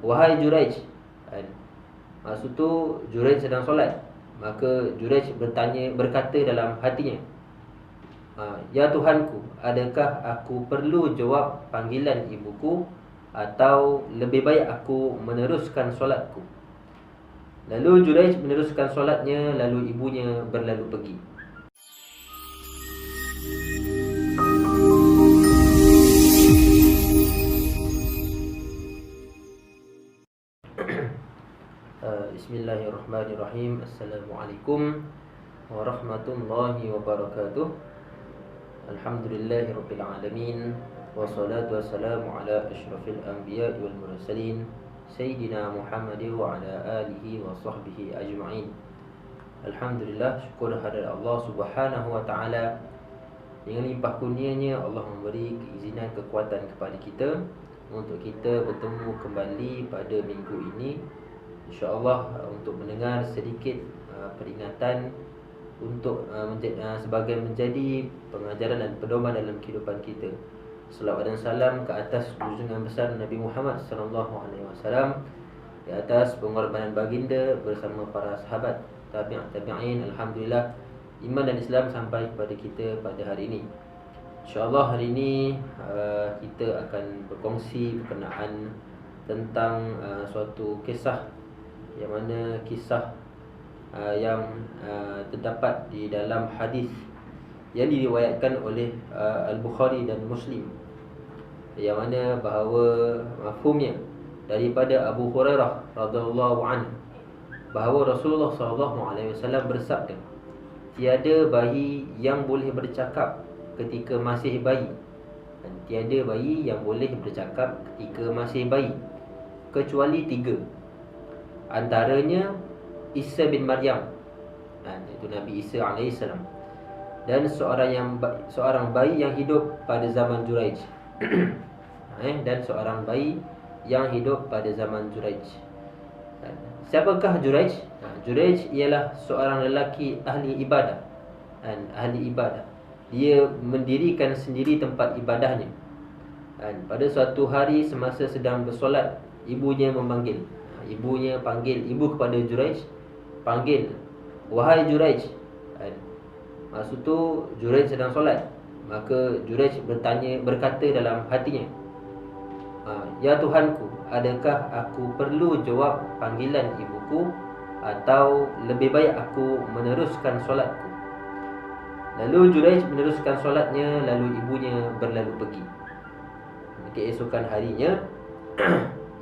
wahai Juraij. Maksud tu Juraij sedang solat. Maka Juraij berkata dalam hatinya, ya Tuhanku, adakah aku perlu jawab panggilan ibuku, atau lebih baik aku meneruskan solatku? Lalu Juraij meneruskan solatnya, lalu ibunya berlalu pergi. Bismillahirrahmanirrahim. Assalamualaikum warahmatullahi wabarakatuh. Alhamdulillahirabbil alamin, wassalatu wassalamu ala asyrafil anbiya'i wal mursalin sayyidina Muhammadin wa ala alihi wa sahbihi ajma'in. Alhamdulillah, syukur kehadirat Allah Subhanahu wa taala. Dengan limpah kurnianya Allah memberi keizinan, kekuatan kepada kita untuk kita bertemu kembali pada minggu ini, InsyaAllah, untuk mendengar sedikit peringatan untuk sebagai menjadi pengajaran dan pedoman dalam kehidupan kita. Selawat dan salam ke atas junjungan besar Nabi Muhammad SAW, di atas pengorbanan baginda bersama para sahabat, tabi'in. Alhamdulillah, iman dan Islam sampai kepada kita pada hari ini. InsyaAllah hari ini kita akan berkongsi berkenaan tentang suatu kisah, yang mana kisah yang terdapat di dalam hadis yang diriwayatkan oleh Al-Bukhari dan Muslim, yang mana bahawa mafhumnya daripada Abu Hurairah radhiyallahu anhu bahawa Rasulullah SAW bersabda, tiada bayi yang boleh bercakap ketika masih bayi, dan tiada bayi yang boleh bercakap ketika masih bayi, kecuali 3. Antaranya Isa bin Maryam, iaitu Nabi Isa AS, dan seorang bayi yang hidup pada zaman Juraij. Dan seorang bayi yang hidup pada zaman Juraij. Siapakah Juraij? Juraij ialah seorang lelaki ahli ibadah. Ahli ibadah. Dia mendirikan sendiri tempat ibadahnya. Pada suatu hari semasa sedang bersolat, ibunya memanggil. Ibunya panggil, ibu kepada Juraij panggil, wahai Juraij. Maksud tu Juraij sedang solat. Maka Juraij berkata dalam hatinya, ya Tuhanku, adakah aku perlu jawab panggilan ibuku, atau lebih baik aku meneruskan solatku? Lalu Juraij meneruskan solatnya, lalu ibunya berlalu pergi. Keesokan harinya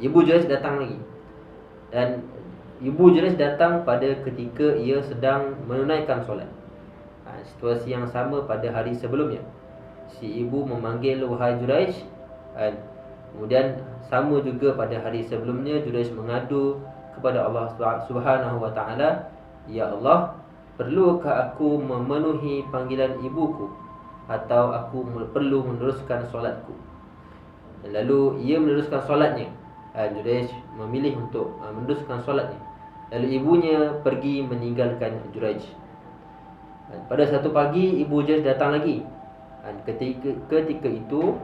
ibu Juraij datang lagi. Dan ibu Juraij datang pada ketika ia sedang menunaikan solat. Situasi yang sama pada hari sebelumnya. Si ibu memanggil, wahai Juraij. Kemudian sama juga pada hari sebelumnya, Juraij mengadu kepada Allah Subhanahu wa taala, ya Allah, perlukah aku memenuhi panggilan ibuku, atau aku perlu meneruskan solatku? Lalu ia meneruskan solatnya. Juraij memilih untuk meneruskan solatnya. Lalu ibunya pergi meninggalkan Juraij. Pada satu pagi ibu Juraij datang lagi. Ketika itu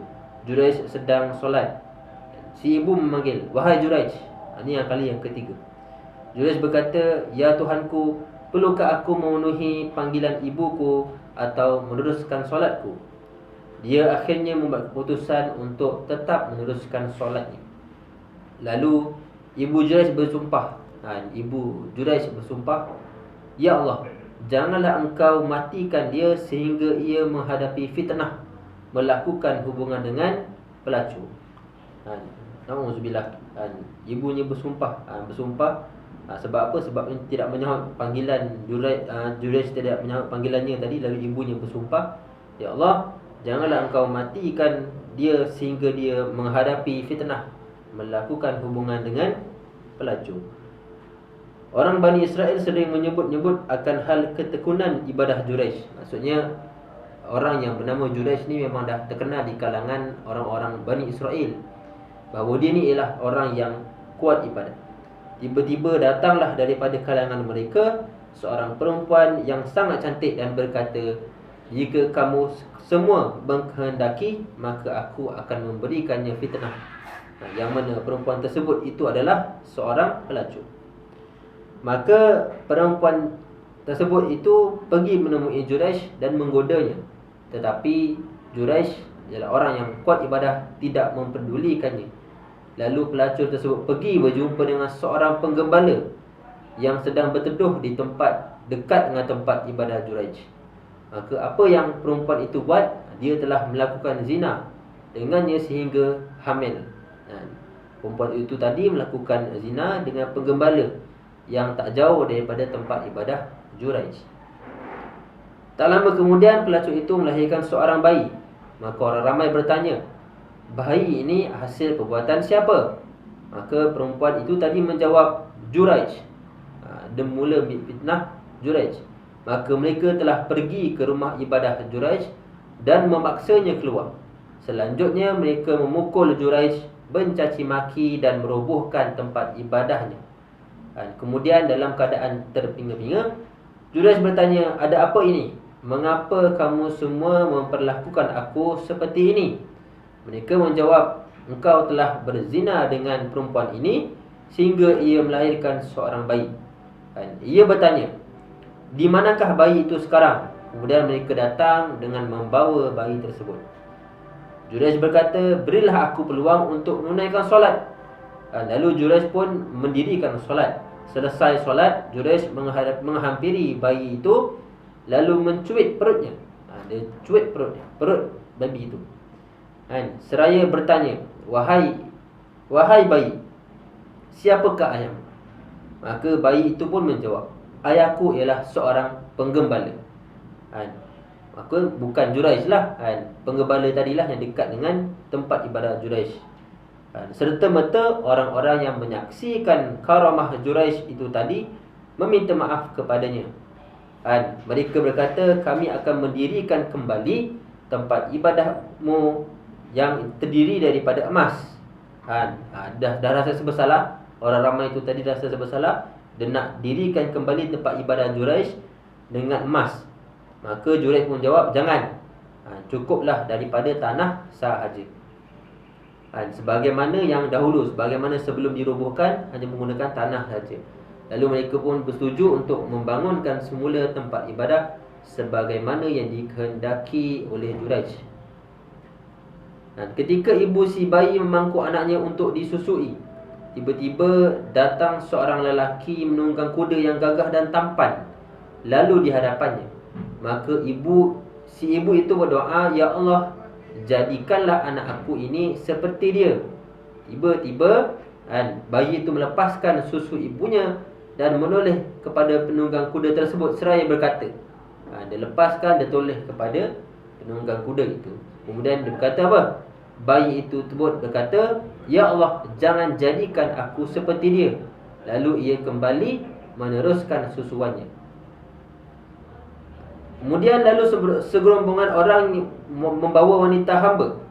Juraij sedang solat. Si ibu memanggil, wahai Juraij. Ini yang kali yang ketiga. Juraij berkata, ya Tuhanku, perlukah aku memenuhi panggilan ibuku, atau meneruskan solatku? Dia akhirnya membuat keputusan untuk tetap meneruskan solatnya. Lalu ibu Juraij bersumpah. Ibu Juraij bersumpah, ya Allah, janganlah engkau matikan dia sehingga ia menghadapi fitnah melakukan hubungan dengan pelacur. Nauzubillah. Ibunya bersumpah. Sebab apa? Sebab tidak menyahut panggilan Juraij. Juraij tidak menyahut panggilannya tadi. Lalu ibunya bersumpah, ya Allah, janganlah engkau matikan dia sehingga dia menghadapi fitnah melakukan hubungan dengan pelacur. Orang Bani Israel sering menyebut-nyebut akan hal ketekunan ibadah Juraij. Maksudnya orang yang bernama Juraij ni memang dah terkenal di kalangan orang-orang Bani Israel, bahawa dia ni ialah orang yang kuat ibadah. Tiba-tiba datanglah daripada kalangan mereka seorang perempuan yang sangat cantik dan berkata, Jika kamu semua menghendaki, maka aku akan memberikannya fitnah. Yang mana perempuan tersebut itu adalah seorang pelacur. Maka perempuan tersebut itu pergi menemui Juraish dan menggodanya. Tetapi Juraish adalah orang yang kuat ibadah, tidak mempedulikannya. Lalu pelacur tersebut pergi berjumpa dengan seorang penggembala yang sedang berteduh di tempat dekat dengan tempat ibadah Juraish. Maka apa yang perempuan itu buat? Dia telah melakukan zina dengannya sehingga hamil. Perempuan itu tadi melakukan zina dengan penggembala yang tak jauh daripada tempat ibadah Juraish. Tak lama kemudian pelacur itu melahirkan seorang bayi. Maka orang ramai bertanya, bayi ini hasil perbuatan siapa? Maka perempuan itu tadi menjawab, Juraish. Dia mula fitnah Juraish. Maka mereka telah pergi ke rumah ibadah Juraish dan memaksanya keluar. Selanjutnya mereka memukul Juraish, mencaci maki dan merobohkan tempat ibadahnya. Kemudian dalam keadaan terpinga-pinga, Juraish bertanya, ada apa ini? Mengapa kamu semua memperlakukan aku seperti ini? Mereka menjawab, engkau telah berzina dengan perempuan ini sehingga ia melahirkan seorang bayi. Ia bertanya, di manakah bayi itu sekarang? Kemudian mereka datang dengan membawa bayi tersebut. Juraish berkata, berilah aku peluang untuk menunaikan solat. Lalu Juraish pun mendirikan solat. Selesai solat, Juraish menghampiri bayi itu, lalu mencuit perutnya. Dia cuit perut bayi itu. Seraya bertanya, wahai bayi, siapakah ayahmu? Maka bayi itu pun menjawab, ayahku ialah seorang penggembala. Maka bukan Juraish lah, penggembala tadilah yang dekat dengan tempat ibadah Juraish. Serta-merta orang-orang yang menyaksikan karamah Juraish itu tadi meminta maaf kepadanya. Mereka berkata, kami akan mendirikan kembali tempat ibadahmu yang terdiri daripada emas. Dah rasa bersalah. Orang ramai itu tadi rasa bersalah. Dia nak dirikan kembali tempat ibadah Juraish dengan emas. Maka Juraish pun jawab, jangan. Cukuplah daripada tanah sahaja. Sebagaimana yang dahulu, sebagaimana sebelum dirobohkan, hanya menggunakan tanah saja. Lalu mereka pun bersetuju untuk membangunkan semula tempat ibadah sebagaimana yang dikehendaki oleh Juraish. Ketika ibu si bayi memangku anaknya untuk disusui, tiba-tiba datang seorang lelaki menunggang kuda yang gagah dan tampan, lalu di hadapannya. Maka si ibu itu berdoa, ya Allah, jadikanlah anak aku ini seperti dia. Tiba-tiba bayi itu melepaskan susu ibunya dan menoleh kepada penunggang kuda tersebut seraya berkata, dia lepaskan, dia toleh kepada penunggang kuda itu. Kemudian dia berkata apa? Bayi itu berkata, ya Allah, jangan jadikan aku seperti dia. Lalu ia kembali meneruskan susuannya. Kemudian lalu segerombongan orang membawa wanita hamba.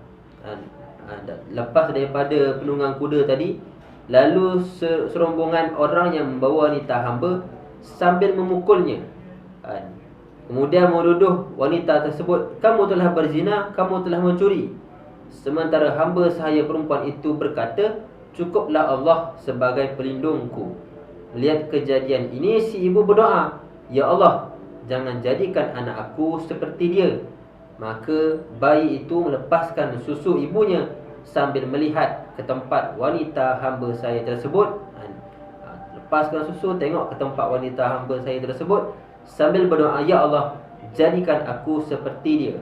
Lepas daripada penunggang kuda tadi, lalu serombongan orang yang membawa wanita hamba sambil memukulnya. Kemudian menuduh wanita tersebut, kamu telah berzina, kamu telah mencuri. Sementara hamba sahaya perempuan itu berkata, cukuplah Allah sebagai pelindungku. Melihat kejadian ini, si ibu berdoa, ya Allah, jangan jadikan anak aku seperti dia. Maka bayi itu melepaskan susu ibunya sambil melihat ke tempat wanita hamba saya tersebut. Lepaskan susu, tengok ke tempat wanita hamba saya tersebut, sambil berdoa, ya Allah, jadikan aku seperti dia.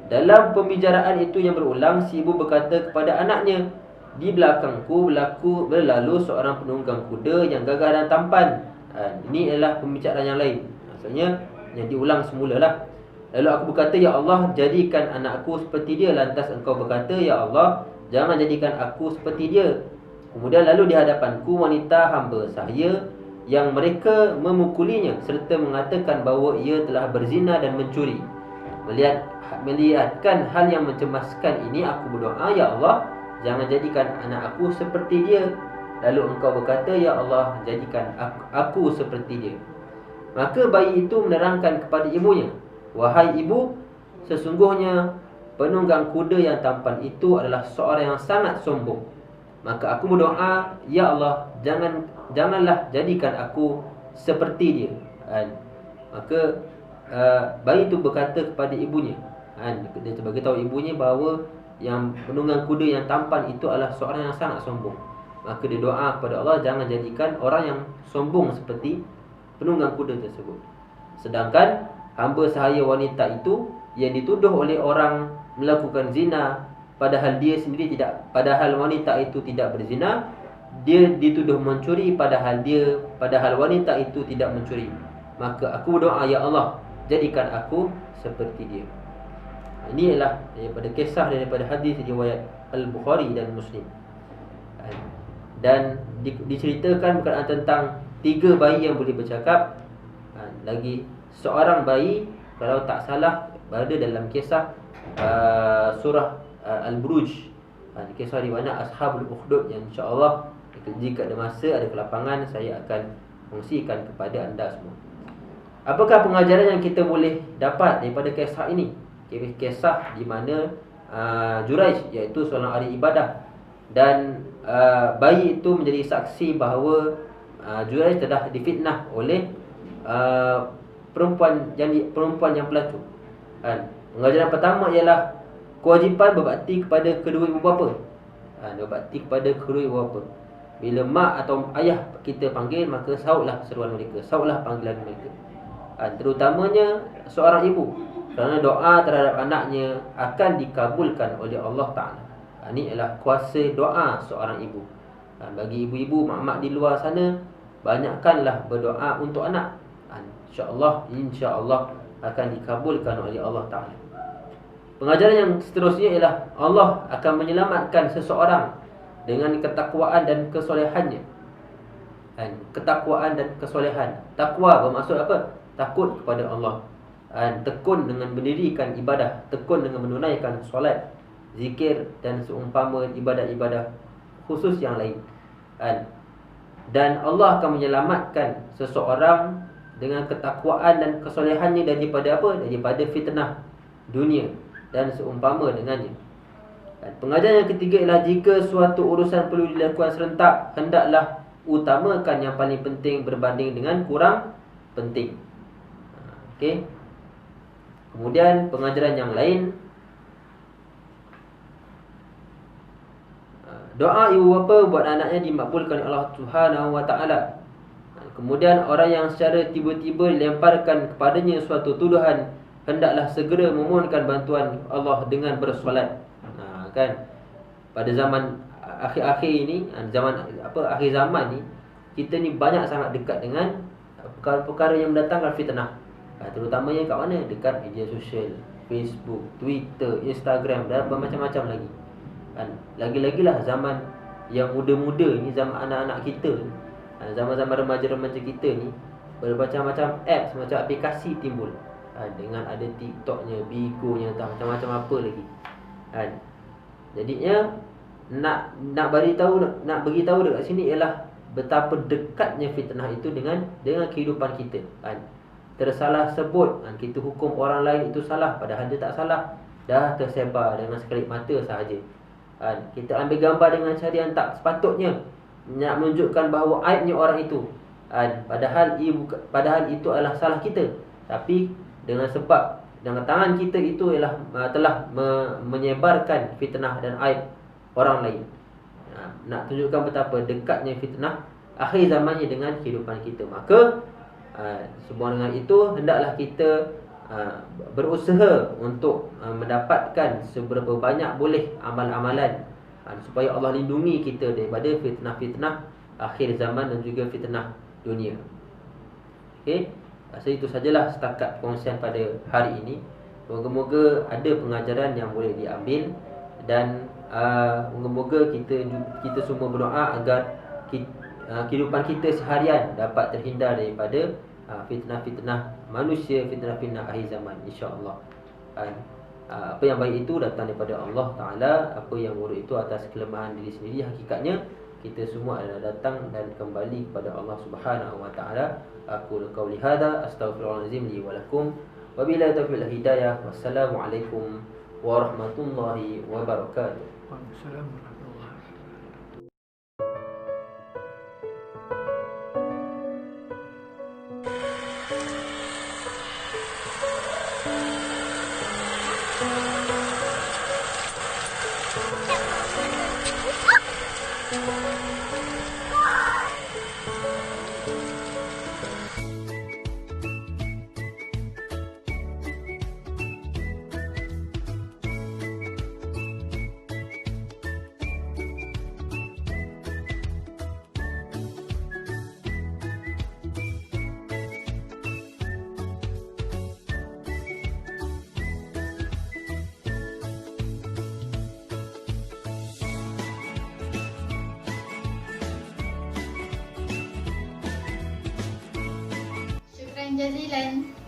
Dalam pembicaraan itu yang berulang, si ibu berkata kepada anaknya, di belakangku berlalu seorang penunggang kuda yang gagah dan tampan. Ini adalah pembicaraan yang lain. Maksudnya yang diulang semula lah. Lalu aku berkata, ya Allah, jadikan anakku seperti dia. Lantas engkau berkata, ya Allah, jangan jadikan aku seperti dia. Kemudian lalu di hadapanku wanita hamba saya yang mereka memukulinya serta mengatakan bahawa ia telah berzina dan mencuri. Melihatkan hal yang mencemaskan ini, aku berdoa, ya Allah, jangan jadikan anak aku seperti dia. Lalu engkau berkata, ya Allah, jadikan aku seperti dia. Maka bayi itu menerangkan kepada ibunya Wahai ibu, sesungguhnya penunggang kuda yang tampan itu adalah seorang yang sangat sombong. Maka aku berdoa, ya Allah, janganlah jadikan aku seperti dia. Maka bayi itu berkata kepada ibunya, dia beritahu ibunya bahawa yang penunggang kuda yang tampan itu adalah seorang yang sangat sombong. Maka dia doa kepada Allah, jangan jadikan orang yang sombong seperti penunggang kuda tersebut. Sedangkan hamba sahaya wanita itu yang dituduh oleh orang melakukan zina, padahal wanita itu tidak berzina, dia dituduh mencuri padahal wanita itu tidak mencuri. Maka aku berdoa, ya Allah, jadikan aku seperti dia. Ini ialah daripada hadis riwayat Al-Bukhari dan Muslim. Dan diceritakan berkenaan tentang 3 bayi yang boleh bercakap. Lagi seorang bayi, kalau tak salah, berada dalam kisah surah Al-Buruj, kisah di mana Ashabul Ukhdud, yang insya-Allah jika ada masa, ada kelapangan, saya akan kongsikan kepada anda semua. Apakah pengajaran yang kita boleh dapat daripada kisah ini? Kisah di mana Juraij, iaitu seorang ahli ibadah, dan bayi itu menjadi saksi bahawa Juraij telah difitnah oleh perempuan yang pelacur. Pengajaran pertama ialah kewajipan berbakti kepada kedua ibu bapa. Berbakti kepada kedua ibu bapa. Bila mak atau ayah kita panggil, maka sahutlah seruan mereka, sahutlah panggilan mereka. Terutamanya seorang ibu, kerana doa terhadap anaknya akan dikabulkan oleh Allah Ta'ala. Ini adalah kuasa doa seorang ibu. Bagi ibu-ibu, mak-mak di luar sana, banyakkanlah berdoa untuk anak. InsyaAllah akan dikabulkan oleh Allah Ta'ala. Pengajaran yang seterusnya ialah Allah akan menyelamatkan seseorang dengan ketakwaan dan kesolehannya. Ketakwaan dan kesolehan. Takwa bermaksud apa? Takut kepada Allah. Tekun dengan mendirikan ibadah, tekun dengan menunaikan solat, zikir dan seumpama ibadah-ibadah khusus yang lain. Dan Allah akan menyelamatkan seseorang dengan ketakwaan dan kesolehannya daripada apa? Daripada fitnah dunia dan seumpama dengannya. Pengajaran yang ketiga ialah jika suatu urusan perlu dilakukan serentak, hendaklah utamakan yang paling penting berbanding dengan kurang penting. Okey. Kemudian pengajaran yang lain, doa ibu bapa buat anaknya dimakbulkan oleh Allah Subhanahu wa taala. Kemudian orang yang secara tiba-tiba dilemparkan kepadanya suatu tuduhan, hendaklah segera memohonkan bantuan Allah dengan bersolat. Kan, pada zaman akhir-akhir ini, akhir zaman ni, kita ni banyak sangat dekat dengan perkara-perkara yang mendatangkan fitnah. Terutamanya kat mana? Dekat media sosial, Facebook, Twitter, Instagram dan macam-macam lagi. Lagi-lagilah zaman yang muda-muda ni, zaman anak-anak kita ni, zaman-zaman remaja-remaja kita ni, bermacam-macam apps, macam aplikasi timbul. Dengan ada TikToknya, Bigonya, macam-macam apa lagi. Jadinya nak beritahu dekat sini ialah betapa dekatnya fitnah itu dengan kehidupan kita. Tersalah sebut, kita hukum orang lain itu salah, padahal dia tak salah. Dah tersebar dengan sekelip mata sahaja. Kita ambil gambar dengan cara yang tak sepatutnya, nak menunjukkan bahawa aibnya orang itu. Padahal itu adalah salah kita. Tapi dengan tangan kita itu ialah telah menyebarkan fitnah dan aib orang lain. Nak tunjukkan betapa dekatnya fitnah akhir zamannya dengan kehidupan kita. Maka sehubungan dengan itu, hendaklah kita berusaha untuk mendapatkan seberapa banyak boleh amal-amalan, supaya Allah lindungi kita daripada fitnah-fitnah akhir zaman dan juga fitnah dunia. Okey, rasa itu sajalah setakat perkongsian pada hari ini. Moga-moga ada pengajaran yang boleh diambil, dan moga-moga kita semua berdoa agar kehidupan kita seharian dapat terhindar daripada fitnah-fitnah manusia, fitnah-fitnah akhir zaman, insya-Allah. Apa yang baik itu datang daripada Allah Ta'ala. Apa yang buruk itu atas kelemahan diri sendiri. Hakikatnya kita semua adalah datang dan kembali kepada Allah Subhanahu wa Ta'ala. Aku qauli hadza, astaghfirullahalazim li wa lakum, Wabillahi taufiq wal hidayah. Wassalamualaikum warahmatullahi wabarakatuh. Waalaikumsalam warahmatullahi wabarakatuh. Syukran jazilan.